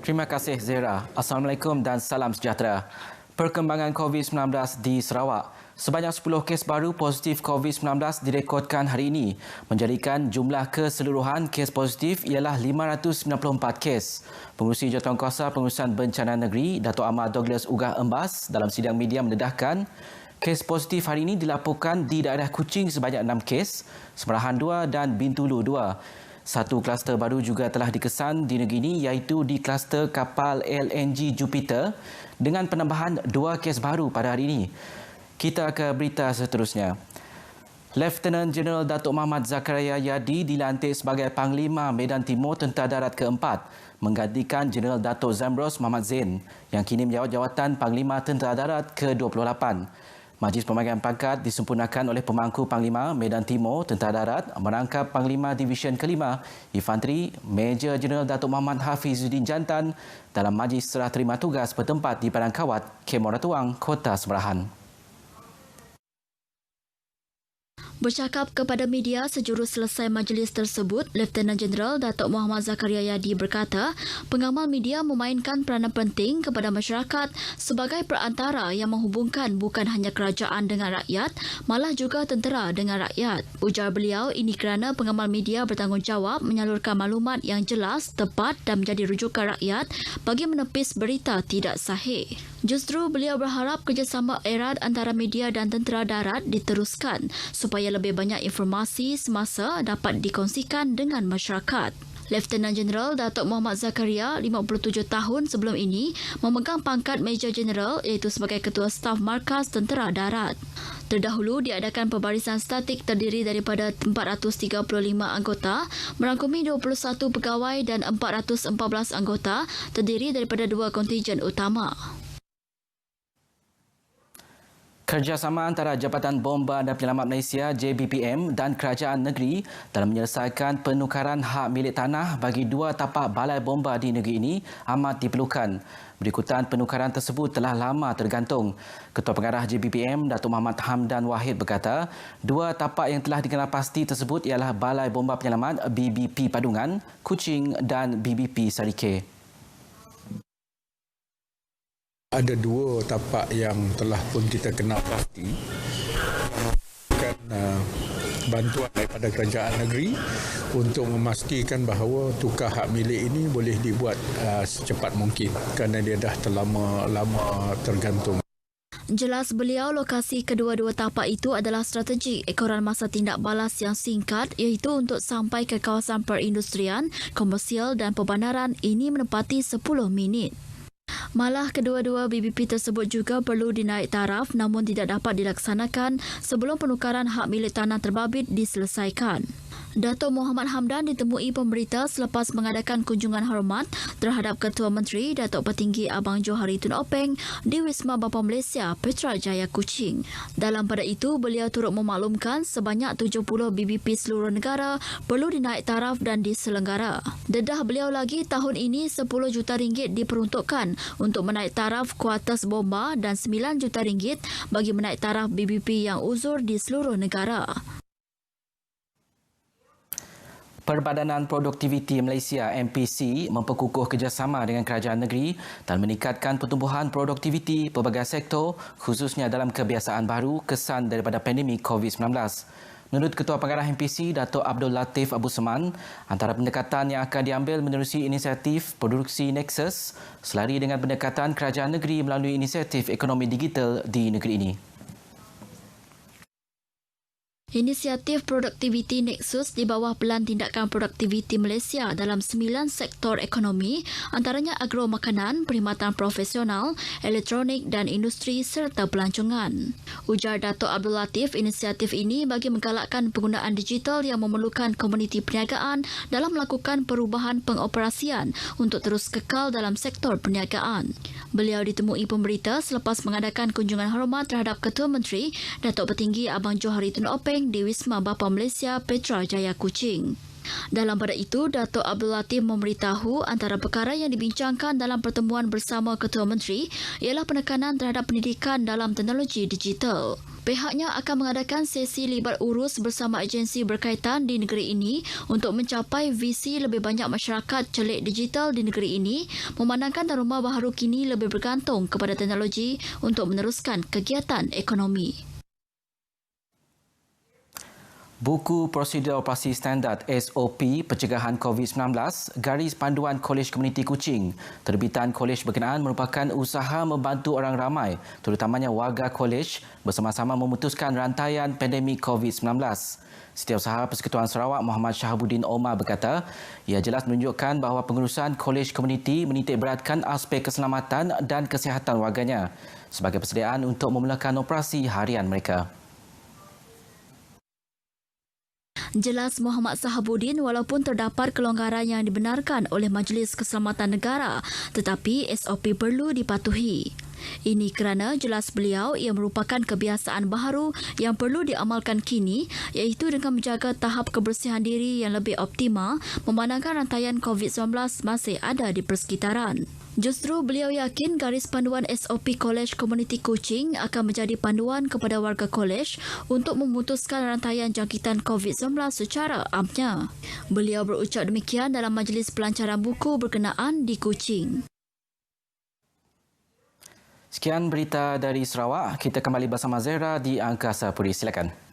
Terima kasih Zera. Assalamualaikum dan salam sejahtera. Perkembangan COVID-19 di Sarawak. Sebanyak 10 kes baru positif COVID-19 direkodkan hari ini, menjadikan jumlah keseluruhan kes positif ialah 594 kes. Pengerusi Jawatankuasa Pengurusan Bencana Negeri, Dato' Ahmad Douglas Ugah Embas dalam sidang media mendedahkan, kes positif hari ini dilaporkan di daerah Kuching sebanyak 6 kes, Semerahan 2 dan Bintulu 2. Satu kluster baru juga telah dikesan di negeri ini iaitu di kluster kapal LNG Jupiter dengan penambahan 2 kes baru pada hari ini. Kita ke berita seterusnya. Lieutenant Jeneral Datuk Muhammad Zakaria Yadi dilantik sebagai Panglima Medan Timur Tentera Darat ke-4 menggantikan Jeneral Datuk Zambros Muhammad Zain yang kini menjawat jawatan Panglima Tentera Darat ke-28. Majlis Pemanggilan Pangkat disempurnakan oleh Pemangku Panglima Medan Timur Tentera Darat merangkap Panglima Divisyen ke-5 Infanteri Major Jeneral Datuk Muhammad Hafizuddin Jantan dalam majlis serah terima tugas bertempat di Padang Kawat, Kem Moratuang, Kota Semerahan. Bercakap kepada media sejurus selesai majlis tersebut, Lieutenant Jeneral Datuk Muhammad Zakaria Yadi berkata, pengamal media memainkan peranan penting kepada masyarakat sebagai perantara yang menghubungkan bukan hanya kerajaan dengan rakyat, malah juga tentera dengan rakyat. Ujar beliau, ini kerana pengamal media bertanggungjawab menyalurkan maklumat yang jelas, tepat dan menjadi rujukan rakyat bagi menepis berita tidak sahih. Justru beliau berharap kerjasama erat antara media dan tentera darat diteruskan supaya lebih banyak informasi semasa dapat dikongsikan dengan masyarakat. Lieutenant Jeneral Datuk Muhammad Zakaria, 57 tahun sebelum ini, memegang pangkat Major Jeneral iaitu sebagai Ketua Staf Markas Tentera Darat. Terdahulu diadakan pembarisan statik terdiri daripada 435 anggota, merangkumi 21 pegawai dan 414 anggota terdiri daripada 2 kontijen utama. Kerjasama antara Jabatan Bomba dan Penyelamat Malaysia JBPM dan Kerajaan Negeri dalam menyelesaikan penukaran hak milik tanah bagi 2 tapak balai bomba di negeri ini amat diperlukan. Berikutan penukaran tersebut telah lama tergantung. Ketua Pengarah JBPM Datuk Muhammad Hamdan Wahid berkata, 2 tapak yang telah dikenal pasti tersebut ialah Balai Bomba Penyelamat BBP Padungan, Kuching dan BBP Sarike. Ada 2 tapak yang telah pun kita kenal pasti, kan bantuan daripada kerajaan negeri untuk memastikan bahawa tukar hak milik ini boleh dibuat secepat mungkin kerana dia dah terlama tergantung. Jelas beliau, lokasi kedua-dua tapak itu adalah strategik ekoran masa tindak balas yang singkat iaitu untuk sampai ke kawasan perindustrian, komersial dan perbandaran ini menepati 10 minit. Malah kedua-dua BBP tersebut juga perlu dinaik taraf namun tidak dapat dilaksanakan sebelum penukaran hak milik tanah terbabit diselesaikan. Datuk Muhammad Hamdan ditemui pemberita selepas mengadakan kunjungan hormat terhadap Ketua Menteri Datuk Petinggi Abang Johari Tun Openg di Wisma Bapa Malaysia Putrajaya Kuching. Dalam pada itu, beliau turut memaklumkan sebanyak 70 BBP seluruh negara perlu dinaik taraf dan diselenggara. Dedah beliau lagi, tahun ini 10 juta ringgit diperuntukkan untuk menaik taraf kuartus bomba dan 9 juta ringgit bagi menaik taraf BBP yang uzur di seluruh negara. Perbadanan Produktiviti Malaysia MPC memperkukuh kerjasama dengan kerajaan negeri dan meningkatkan pertumbuhan produktiviti pelbagai sektor khususnya dalam kebiasaan baru kesan daripada pandemik COVID-19. Menurut Ketua Pengarah MPC, Datuk Abdul Latif Abu Seman, antara pendekatan yang akan diambil menerusi inisiatif produksi Nexus selari dengan pendekatan kerajaan negeri melalui inisiatif ekonomi digital di negeri ini. Inisiatif Produktiviti Nexus di bawah Pelan Tindakan Produktiviti Malaysia dalam 9 sektor ekonomi, antaranya agro makanan, perkhidmatan profesional, elektronik dan industri serta pelancongan. Ujar Datuk Abdul Latif, inisiatif ini bagi menggalakkan penggunaan digital yang memerlukan komuniti perniagaan dalam melakukan perubahan pengoperasian untuk terus kekal dalam sektor perniagaan. Beliau ditemui pemberita selepas mengadakan kunjungan hormat terhadap Ketua Menteri Datuk Petinggi Abang Johari Tun Openg di Wisma Bapa Malaysia Putrajaya Kuching. Dalam pada itu, Datuk Abdul Latif memberitahu antara perkara yang dibincangkan dalam pertemuan bersama Ketua Menteri ialah penekanan terhadap pendidikan dalam teknologi digital. Pihaknya akan mengadakan sesi libat urus bersama agensi berkaitan di negeri ini untuk mencapai visi lebih banyak masyarakat celik digital di negeri ini, memandangkan rumah baharu kini lebih bergantung kepada teknologi untuk meneruskan kegiatan ekonomi. Buku Prosedur Operasi Standard SOP Pencegahan COVID-19 garis panduan Kolej Komuniti Kuching terbitan kolej berkenaan merupakan usaha membantu orang ramai terutamanya warga kolej bersama-sama memutuskan rantaian pandemik COVID-19. Setiausaha Persekutuan Sarawak Muhammad Shahabuddin Omar berkata ia jelas menunjukkan bahawa pengurusan kolej komuniti menitik beratkan aspek keselamatan dan kesihatan warganya sebagai persediaan untuk memulakan operasi harian mereka. Jelas Muhammad Shahabuddin walaupun terdapat kelonggaran yang dibenarkan oleh Majlis Keselamatan Negara tetapi SOP perlu dipatuhi. Ini kerana jelas beliau ia merupakan kebiasaan baharu yang perlu diamalkan kini iaitu dengan menjaga tahap kebersihan diri yang lebih optimal memandangkan rantaian COVID-19 masih ada di persekitaran. Justru beliau yakin garis panduan SOP Kolej Komuniti Kuching akan menjadi panduan kepada warga kolej untuk memutuskan rantaian jangkitan COVID-19 secara amnya. Beliau berucap demikian dalam majlis pelancaran buku berkenaan di Kuching. Sekian berita dari Sarawak. Kita kembali bersama Zahra di Angkasa Puri. Silakan.